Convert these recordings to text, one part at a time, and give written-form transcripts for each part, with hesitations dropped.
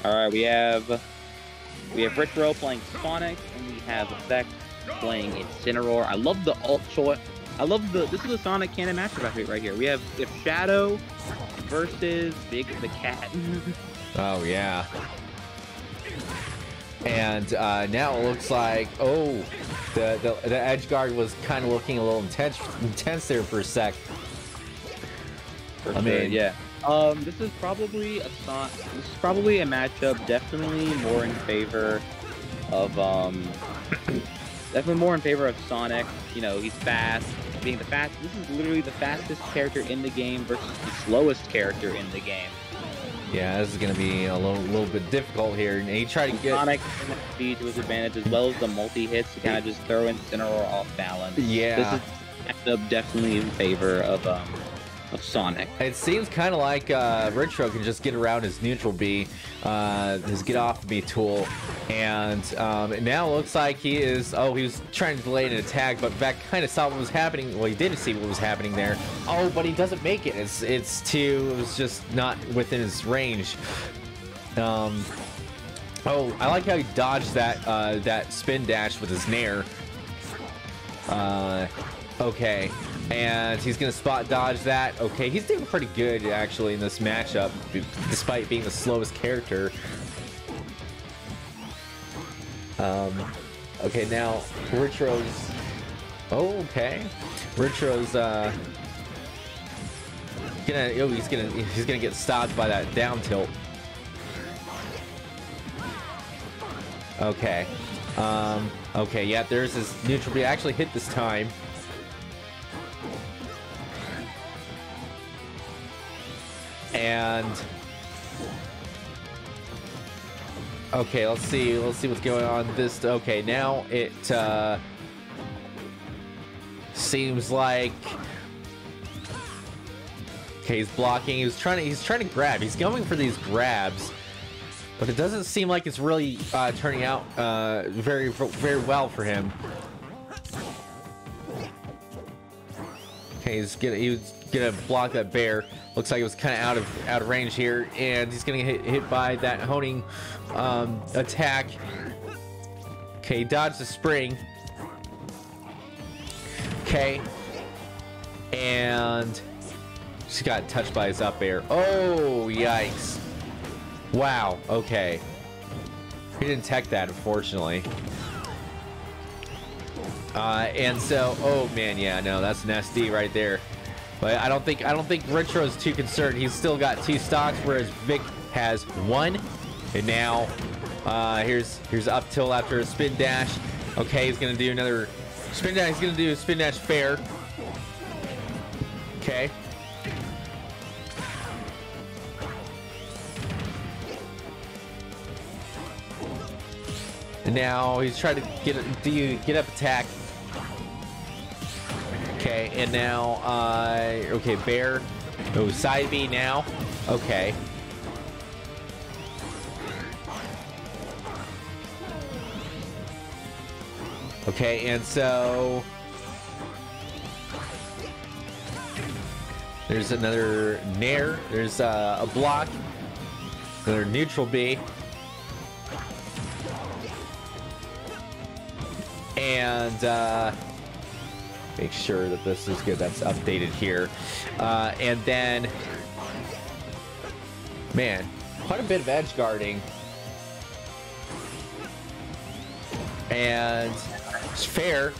All right, we have RichRO playing Sonic, and we have Vecc playing Incineroar. I love the alt choice. I love this is a Sonic canon matchup right here. We have Shadow versus the cat. Oh yeah. And now it looks like the edge guard was kind of looking a little intense there for a sec. I mean, yeah. This is probably a matchup definitely more in favor of Sonic. You know, he's fast, being the fast. This is literally the fastest character in the game versus the slowest character in the game. Yeah, this is gonna be a little bit difficult here. And he tried to get Sonic speed to his advantage as well as the multi hits to kind of just throw Incineroar off balance. Yeah, this is matchup definitely in favor of Sonic. It seems kind of like RichRO can just get around his neutral B, his get off B tool, and now it looks like he was trying to delay an attack, but Vecc kind of saw what was happening. Well, he didn't see what was happening there. Oh, but he doesn't make it. It was just not within his range. Oh, I like how he dodged that spin dash with his nair. Okay. And he's gonna spot dodge that. Okay, he's doing pretty good actually in this matchup, despite being the slowest character. Okay, now RichRO's. Oh, okay. RichRO's he's gonna get stopped by that down tilt. Okay. Okay, yeah, there's his neutral B. Actually hit this time. And okay, let's see what's going on this. Okay, now it seems like okay, he's blocking. He's trying to grab. He's going for these grabs, but it doesn't seem like it's really turning out very well for him. Okay, he was gonna block that bear. Looks like it was kind of out of range here, and he's gonna get hit by that honing attack. Okay, dodge the spring. Okay, and just got touched by his up air. Oh, yikes! Wow. Okay, he didn't tech that, unfortunately. And so, oh man, yeah, no, that's an SD right there. But I don't think RichRO is too concerned. He's still got 2 stocks, whereas Vecc has 1. And now, here's up tilt after a spin dash. Okay, he's gonna do another spin dash. He's gonna do a spin dash fair. Okay. And now he's trying to get up attack. Okay, and now, okay, bear. Oh, side B now. Okay. Okay, and so there's another nair. There's a block. Another neutral B. And, make sure that this is good. That's updated here. And then, man, quite a bit of edge guarding. And it's fair.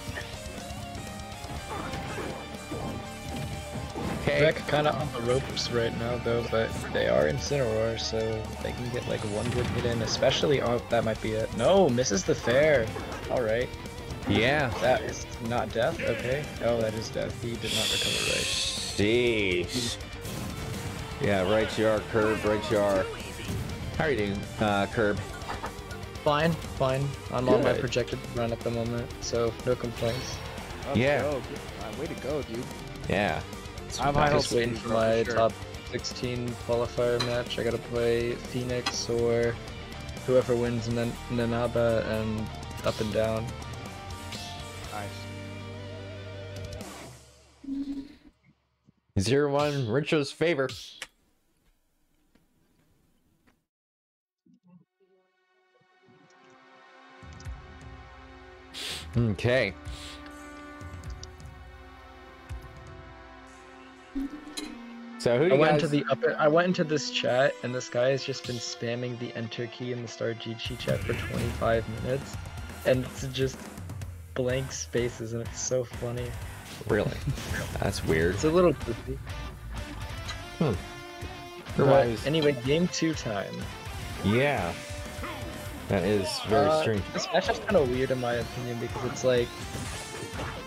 Okay. Vecc kind of on the ropes right now, though, but they are Incineroar, so they can get like one good hit in, especially. Oh, that might be it. No, misses the fair. All right. Yeah. That is not death. Okay. Oh, that is death. He did not recover right. Sheesh. Yeah, RichRO, Curb, RichRO. How are you doing, Curb? Fine, fine. I'm on my projected run at the moment, so no complaints. Yeah. Way to go, dude. Yeah. I'm just waiting for my top 16 qualifier match. I gotta play Phoenix or whoever wins Nanaba and up and down. Nice. 0-1, RichRO's favor. Okay. So who do I you went guys... into the upper. I went into this chat, and this guy has just been spamming the enter key in the Star GG chat for 25 minutes, and it's just blank spaces, and it's so funny. Really? That's weird. It's a little goofy. Hmm. But anyway, game 2 time. Yeah. That is very strange. This matchup's kind of weird in my opinion because it's like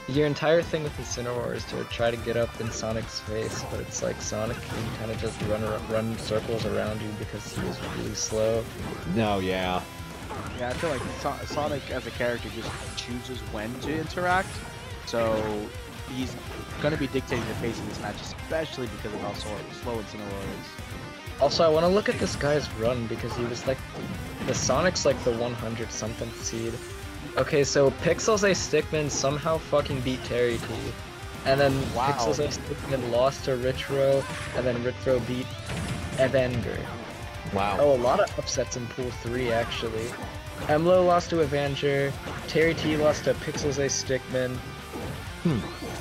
your entire thing with Incineroar is to try to get up in Sonic's face, but it's like Sonic can kind of just run circles around you because he is really slow. No, yeah. Yeah, I feel like Sonic as a character just chooses when to interact, so he's going to be dictating the pace of this match, especially because of how slow Incineroar is. Also, I want to look at this guy's run because he was like, the Sonic's like the 100 something seed. Okay, so Pixels A Stickman somehow fucking beat Terry T. And then Pixels A Stickman lost to RichRO, and then RichRO beat Evander. Wow. Oh, a lot of upsets in Pool 3 actually. Emlo lost to Avenger, Terry T lost to Pixels A Stickman.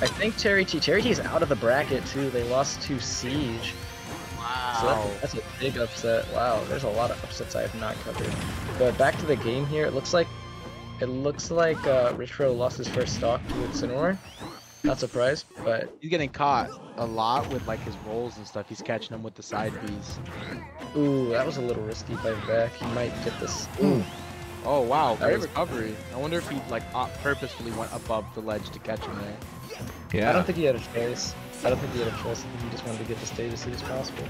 I think Terry T's out of the bracket too. They lost to Siege. Wow. So that's a big upset. Wow, there's a lot of upsets I have not covered. But back to the game here. It looks like RichRO lost his first stock to Incineroar. Not surprised, but He's getting caught a lot with like his rolls and stuff. He's catching them with the side Bs. ooh, that was a little risky by Vecc. He might get this. Ooh. Oh wow, That great was- recovery. I wonder if he like purposefully went above the ledge to catch him there. Yeah. I don't think he had a choice. I think he just wanted to get the stage as soon as possible.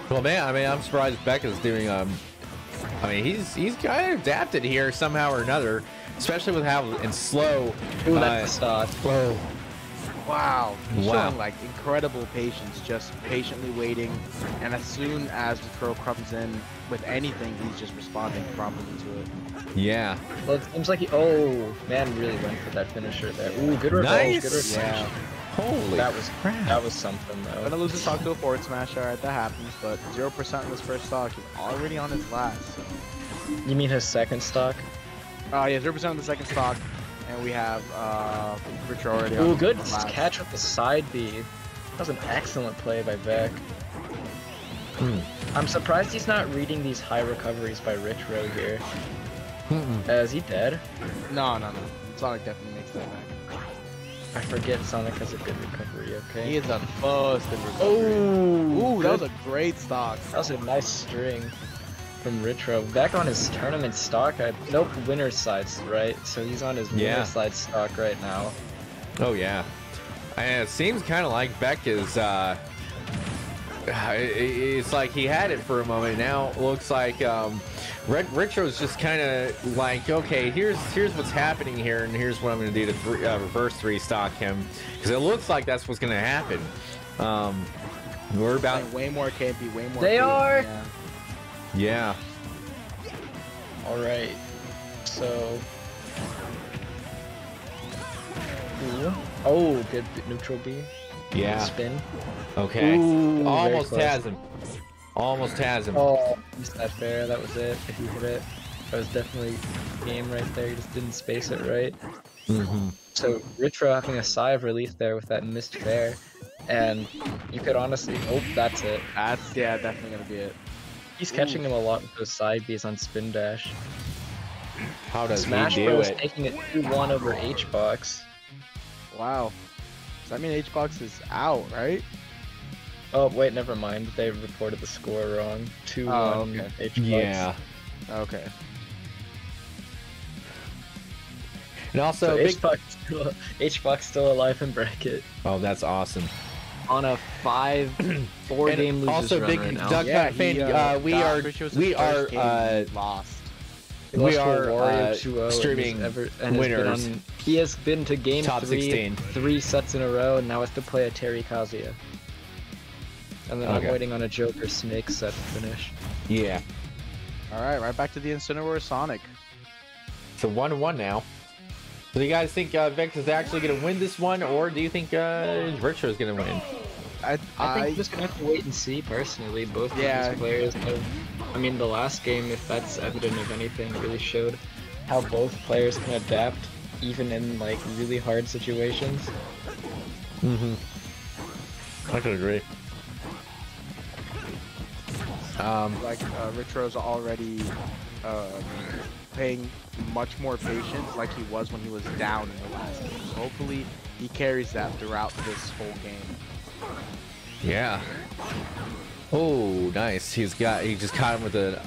Well, man, I mean, I'm surprised Becca's doing. I mean, he's kind of adapted here somehow or another, especially with how in slow. Ooh, that's the stock. Whoa. Wow. He's Wow. showing like incredible patience, just patiently waiting, and as soon as the throw comes in with anything, he's just responding promptly to it. Yeah. Well, it seems like man really went for that finisher there. Ooh, good revenge, Nice. good revenge. Yeah. Holy That was crap. that was something though. Gonna lose his stock to a forward smash, alright, that happens, but 0% in his first stock. He's already on his last. So. You mean his second stock? Yeah, 0% on the second stock, and we have RichRO already on Ooh, good his last. catch with the side B. That was an excellent play by Vecc. I'm surprised he's not reading these high recoveries by RichRO here. Is he dead? No. Sonic definitely makes that back. I forget Sonic has a good recovery, okay? He is a busted recovery. Oh, Ooh, that was a great stock. That was a nice string from RichRO. Back on his tournament stock, nope, winner's sides, right? So he's on his Yeah. winner's side stock right now. Oh yeah. And it seems kind of like Beck is. It's like he had it for a moment. Now it looks like RichRO's just kind of like, okay, here's what's happening here, and here's what I'm going to do to reverse 3-stock him, because it looks like that's what's going to happen. We're about way more campy, way more. They cool. are! Yeah. yeah. Alright, so... Ooh. Oh, good neutral B. Yeah. Spin. Okay. Ooh, Almost very close. has him. Almost has him. Oh, missed that fair. That was it. If he hit it, that was definitely game right there. He just didn't space it right. So RichRO having a sigh of relief there with that missed fair, and you could honestly, oh, that's it. That's definitely gonna be it. He's catching him a lot with those side Bs on spin dash. How does Smash he do Bros it? taking it 2-1 over HBox. Wow. Does that mean HBox is out, right? Oh wait, never mind. They reported the score wrong. 2-1 Oh, okay. HBox. Yeah. Okay. And also, So big... HBox still alive in bracket oh, that's awesome. on a 4-game losers also, run big right now. Duck Hunt fan. We are lost. He we lost to are, Wario 2-0 streaming and winners. He has been to game Top 16. 3 sets in a row, and now has to play a Terry Kazuya. And then I'm Okay. waiting on a Joker Snake set to finish. Yeah. Alright, right back to the Incineroar Sonic. So 1-1 now. So do you guys think Vecc is actually going to win this one, or do you think RichRO is going to win? I think we're just gonna have to wait and see. Personally, both of Yeah. these players have. I mean, the last game, if that's evident of anything, really showed how both players can adapt even in like really hard situations. Mm-hmm. I could agree. Like RichRO's already paying much more patience like he was when he was down in the last game. So hopefully he carries that throughout this whole game. Yeah. Oh, nice. He just caught him with an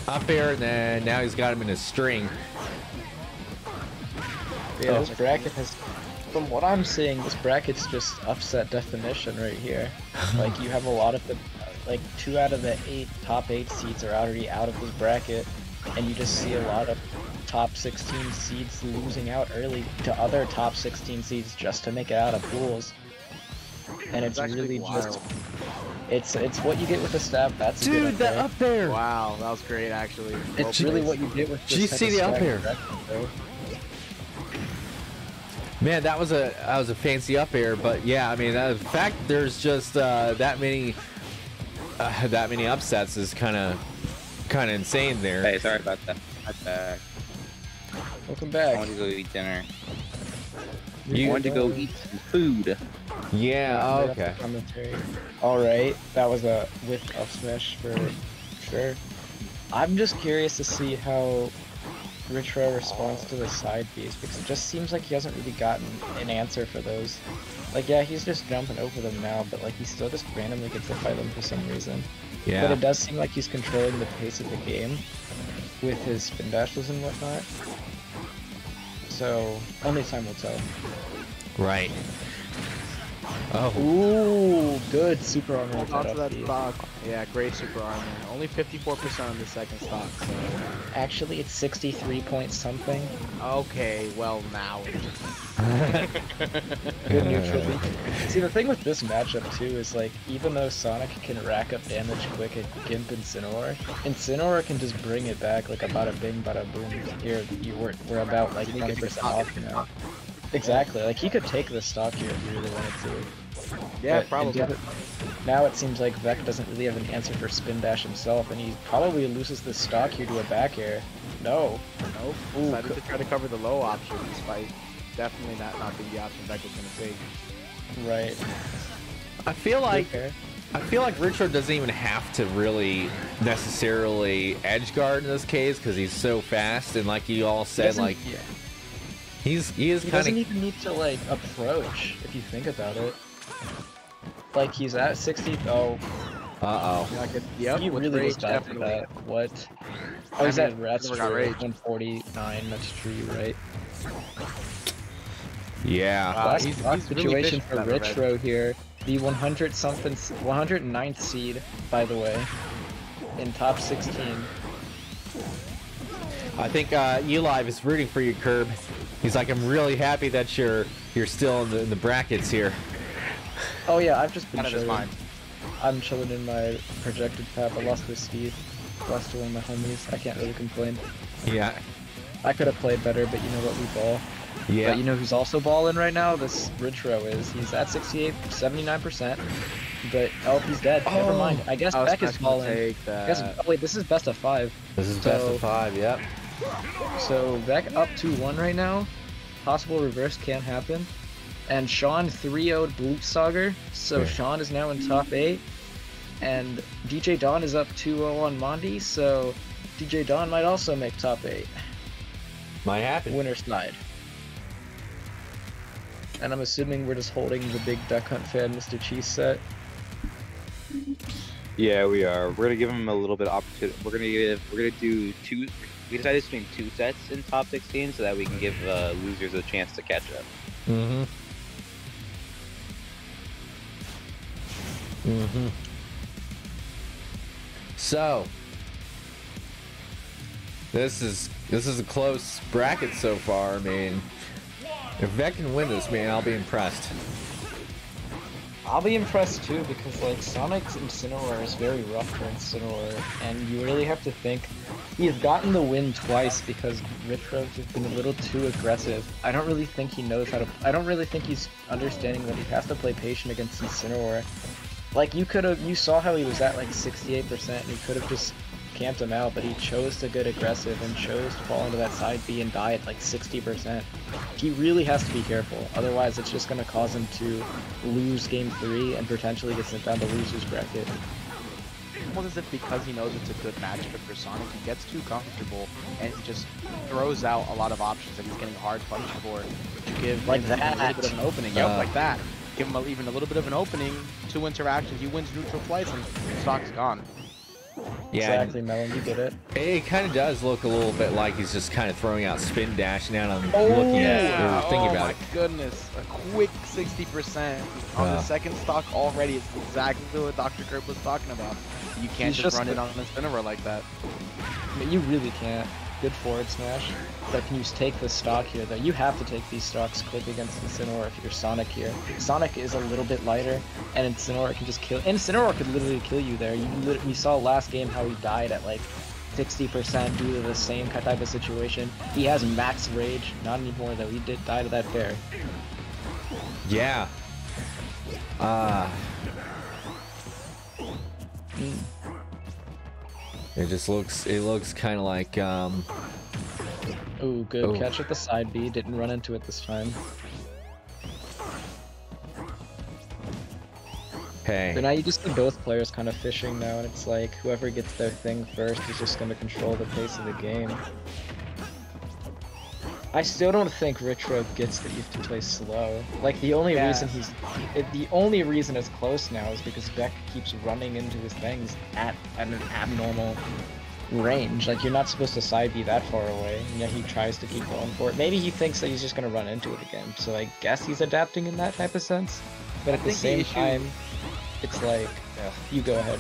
up air, and then now he's got him in his string. Yeah, this bracket has, from what I'm seeing, this bracket's just upset definition right here. Like, you have a lot of the, like, 2 out of the top 8 seeds are already out of this bracket, and you just see a lot of top 16 seeds losing out early to other top 16 seeds just to make it out of pools. And it's really just, it's what you get with the stab. That's a good Dude, that up there! Wow, that was great actually. It's really what you get with this. Did you see the up air? Man, that was a fancy up air, but yeah, I mean, the fact there's just that many upsets is kind of insane there. Hey, sorry about that. I'm back. Welcome I back. want to go eat dinner. You I want to go eat some food. Yeah, okay. Alright, that was a with up smash for sure. I'm just curious to see how RichRO responds to the side Bs, because it just seems like he hasn't really gotten an answer for those. Like, yeah, he's just jumping over them now, but like he still just randomly gets to fight them for some reason. Yeah. But it does seem like he's controlling the pace of the game with his spin dashes and whatnot. So, only time will tell. Right. Oh. Ooh, good super armor. Hold on to that stock. Yeah, great super armor. Only 54% on the second stock, so... Actually, it's 63 point something. Okay, well now. Good neutral beat. See, the thing with this matchup too is like, even though Sonic can rack up damage quick at Gimp and Incineroar can just bring it back like a bada bing, bada boom. Here, we're about like 20% off now. Exactly, like he could take the stock here if he really wanted to. Yeah, But probably. now it seems like Vecc doesn't really have an answer for spin dash himself, and he probably loses the stock here to a back air. No. Nope. Decided to try to cover the low option, despite definitely not being the option Vecc was going to take. Right. I feel like Okay. RichRO doesn't even have to really necessarily edge guard in this case because he's so fast, and like you all said, like Yeah. he is He kind doesn't of even need to like approach if you think about it. Like he's at 60. Oh, Yep, he with really rage, was bad for definitely. that. What? Oh, he's at never got true, rage. 149. That's true, right? yeah. Last he's last really situation fishing for for that RichRO here. The 109th seed, by the way, in top 16. I think Eli is rooting for you, Curb. He's like, I'm really happy that you're still in the brackets here. Oh yeah, I've just been Out of his chilling. mind. I'm chilling in my projected path. I lost to Steve. Lost to one of my homies. I can't really complain. Yeah. I could have played better, but you know what, we ball. Yeah. But you know who's also balling right now? This RichRO is. He's at 79%. But, oh, he's dead. Never mind. I guess Vecc is balling. I guess, oh wait, this is best of 5. This is best of 5, yep. So Vecc up 2-1 right now. Possible reverse can't happen. And Sean 3-0'd Blutsauger. So Yeah. Sean is now in top 8. And DJ Don is up 2-0 on Mondi. So DJ Don might also make top 8. Might happen. Winner's side. And I'm assuming we're just holding the big Duck Hunt fan Mr. Cheese set. Yeah, we are. We're gonna give him a little bit of opportunity. We're gonna do two. We decided to stream 2 sets in top 16 so that we can give losers a chance to catch up. Mm-hmm. Mm-hmm. So this is a close bracket so far. I mean, if Vecc can win this, man, I'll be impressed. I'll be impressed too, because like Sonic's Incineroar is very rough for Incineroar, and you really have to think he's gotten the win twice because RichRO's just been a little too aggressive. I don't really think he knows how to. I don't really think he's understanding that he has to play patient against Incineroar. Like you saw how he was at like 68%, and he could have just camped him out, but he chose to get aggressive and chose to fall into that side B and die at like 60%. He really has to be careful, otherwise it's just going to cause him to lose game 3 and potentially get sent down to loser's bracket. Almost as if because he knows it's a good matchup for Sonic, he gets too comfortable and he just throws out a lot of options that he's getting hard punished for to give Like him that. a little bit of an opening. Yep, like that. Give him even a little bit of an opening, 2 interactions, he wins neutral twice and stock's gone. Yeah, Exactly, Melon, you get it. it kind of does look a little bit like he's just kind of throwing out spin dash now. I'm Oh, looking Yeah, at or thinking about my it. goodness. A quick 60% on the second stock already. It's exactly what Dr. Kurt was talking about. You can't He's just just run it on an Incineroar like that. I mean, you really can't. Good forward smash. But can you take the stock here, though? You have to take these stocks quick against Incineroar if you're Sonic here. Sonic is a little bit lighter, and Incineroar can just kill. Incineroar could literally kill you there. We saw last game how he died at like 60% due to the same type of situation. He has max rage. Not anymore, though. He did die to that fair. Yeah. It just looks. It looks kind of like. Ooh, good Oh. catch at the side B. Didn't run into it this time. Hey. But now you just see both players kind of fishing now, and it's like whoever gets their thing first is just going to control the pace of the game. I still don't think RichRO gets that you have to play slow. Like the only reason the only reason it's close now is because Vecc keeps running into his things at an abnormal range. Like you're not supposed to side B that far away, and yet he tries to keep going for it. Maybe he thinks that he's just gonna run into it again. So I guess he's adapting in that type of sense. But at the same time, it's like, you go ahead.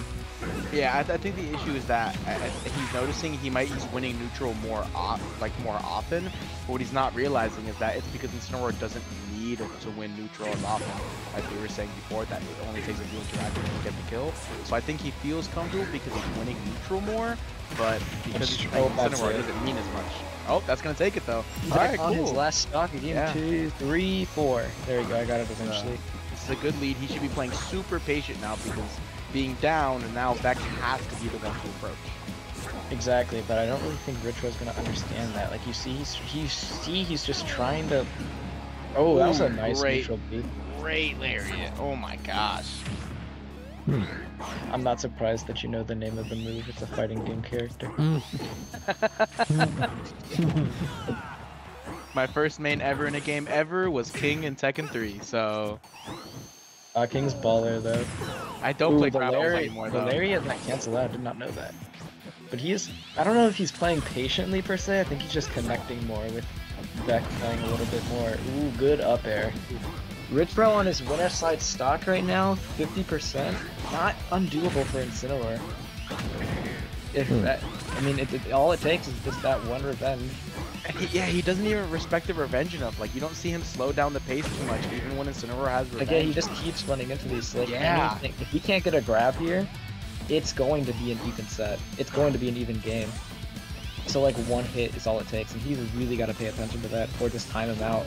Yeah, I think the issue is that he's noticing he's winning neutral more often. But what he's not realizing is that it's because Incineroar doesn't need to win neutral as often, as we were saying before, that it only takes a few interactions to get the kill. So I think he feels comfortable because he's winning neutral more, but because he's playing Incineroar, it doesn't mean as much. Oh, that's gonna take it though. He's Alright, on his cool. last stock again. 2, 3, 4. There you go. I got it eventually. This is a good lead. He should be playing super patient now because being down, and now Vecc has to be the one to approach. Exactly, but I don't really think RichRO's gonna understand that. Like you see, he's just trying to. Oh, that was a nice neutral beat. Great lariat. Oh my gosh. I'm not surprised that you know the name of the move. It's a fighting game character. My first main ever in a game ever was King in Tekken 3, so King's baller though. I don't play the Crowd lariat, anymore the though. lariat that cancel out. I did not know that. But he is. I don't know if he's playing patiently per se. I think he's just connecting more with Vecc playing a little bit more. Ooh, good up air. RichRO on his winner side stock right now, 50%. Not undoable for Incineroar. If that, I mean, all it takes is just that one revenge. Yeah, he doesn't even respect the revenge enough. Like, you don't see him slow down the pace too much, even when Incineroar has revenge. Again, he just keeps running into these. Like, Yeah. if he can't get a grab here, it's going to be an even set. It's going to be an even game. So like one hit is all it takes, and he's really got to pay attention to that or just time him out.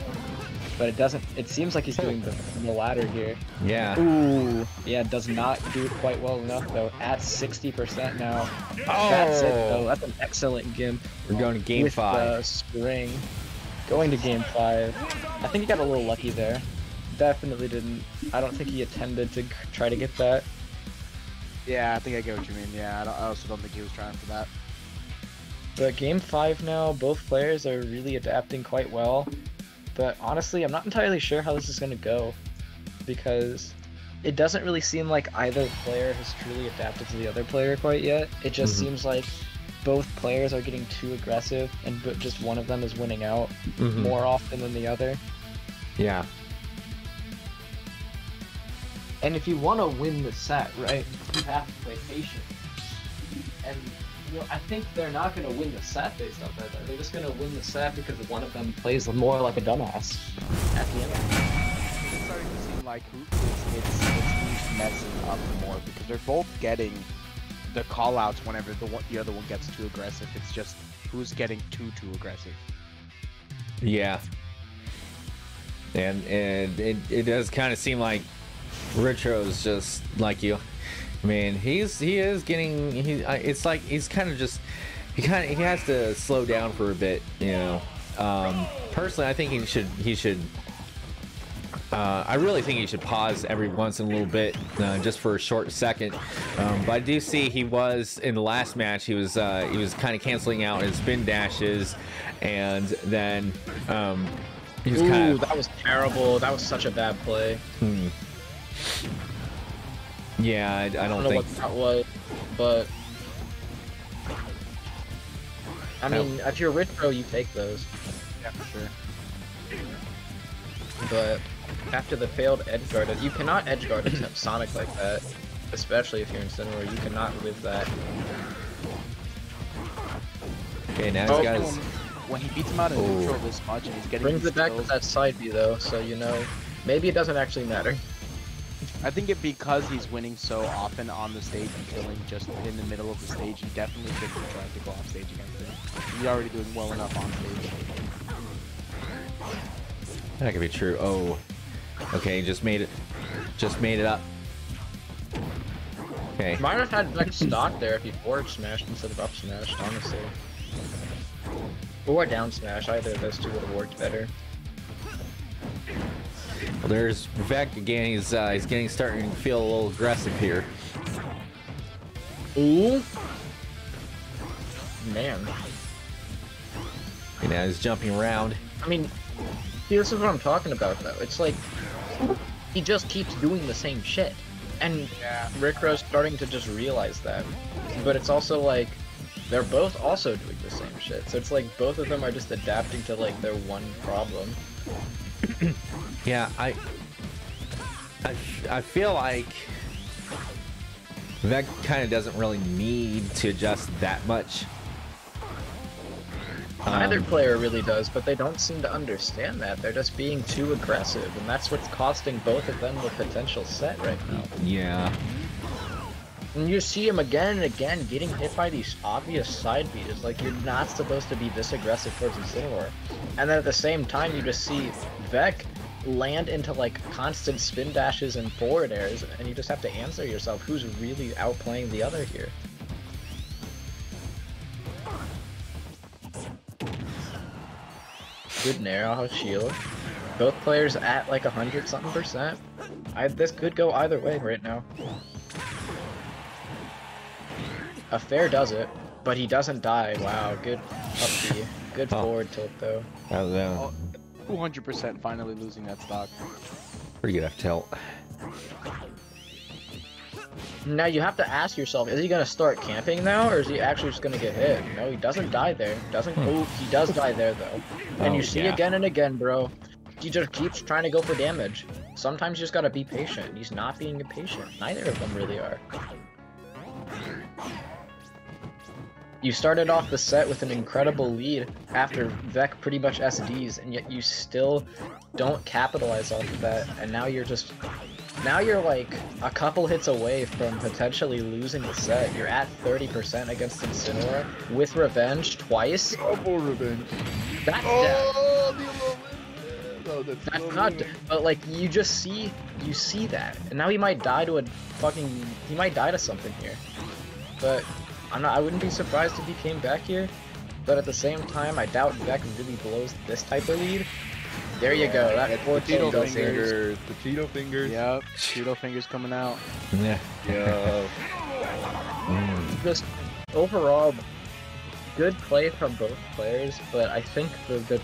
But it doesn't. It seems like he's doing the latter here. Yeah. Ooh, yeah, does not do it quite well enough though. At 60% now. Oh, That's it though. That's an excellent gimp. We're going to game with 5. Spring. Going to game 5. I think he got a little lucky there. Definitely didn't. I don't think he intended to try to get that. Yeah, I think I get what you mean. Yeah, I also don't think he was trying for that. But game 5 now, both players are really adapting quite well. But honestly, I'm not entirely sure how this is going to go. Because it doesn't really seem like either player has truly adapted to the other player quite yet. It just seems like both players are getting too aggressive, and just one of them is winning out more often than the other. Yeah. And if you want to win the set, right, you have to play patient. And you know, I think they're not going to win the set based on that. They're just going to win the set because one of them plays more like a dumbass at the end. It's starting to seem like it's who's messing up more, because they're both getting the call-outs whenever the other one gets too aggressive. It's just who's getting too aggressive. Yeah. And it does kind of seem like RichRO is just like I mean, he is getting it's like he's kind of just he has to slow down for a bit, you know. Personally, I think he should. I really think he should pause every once in a little bit, just for a short second. But I do see he was in the last match. He was kind of canceling out his spin dashes, and then he was kind of. That was terrible. That was such a bad play. Yeah, I don't know think what that was, but I mean, if you're RichRO, you take those. Yeah, for sure. But after the failed edge guard, you cannot edge guard a Sonic like that, especially if you're Incineroar. You cannot live that. Okay, now he's got his. When he beats him out in neutral this much and he's getting Brings it back kills, with that side B though, so you know, maybe it doesn't actually matter. I think it because he's winning so often on the stage and killing just in the middle of the stage, he definitely should be trying to go off stage against him. He's already doing well enough on stage. That could be true. Oh, okay, just made it up. Okay. Might have had like stock there if he forward smashed instead of up smashed, honestly. Or down smash, either of those two would have worked better. Well, there's Vecc again. He's starting to feel a little aggressive here. Ooh. Man. And now he's jumping around. I mean, see, this is what I'm talking about though. It's like, he just keeps doing the same shit. And RichRO's starting to just realize that. But it's also like, they're both also doing the same shit. So it's like, both of them are just adapting to like their one problem. Yeah, I feel like Vecc kind of doesn't really need to adjust that much. Neither player really does, but they don't seem to understand that. They're just being too aggressive, and that's what's costing both of them the potential set right now. Yeah. And you see him again and again getting hit by these obvious side beats. Like, you're not supposed to be this aggressive towards Incineroar. And then at the same time, you just see Vecc land into like constant spin dashes and forward airs, and you just have to answer yourself who's really outplaying the other here. Good Nair, shield. Both players at like 100-something%. This could go either way right now. A fair does it, but he doesn't die. Wow, good up B. Good forward tilt though. 200% finally losing that stock. Pretty good F tilt. Now you have to ask yourself, is he gonna start camping now, or is he actually just gonna get hit? No, he doesn't die there. Oh, he does die there though. And you see again and again, bro. He just keeps trying to go for damage. Sometimes you just gotta be patient. He's not being patient. Neither of them really are. You started off the set with an incredible lead after Vecc pretty much SDs, and yet you still don't capitalize off of that, and now you're like a couple hits away from potentially losing the set. You're at 30% against Incineroar with revenge twice. Double revenge. That's that's not, but like you see that, and now he might die to something here. But I wouldn't be surprised if he came back here, but at the same time, I doubt Vecc really blows this type of lead. There you go, that Cheeto fingers. The Cheeto fingers. Yep, Cheeto fingers coming out. Yeah. Yeah. Just overall, good play from both players, but I think the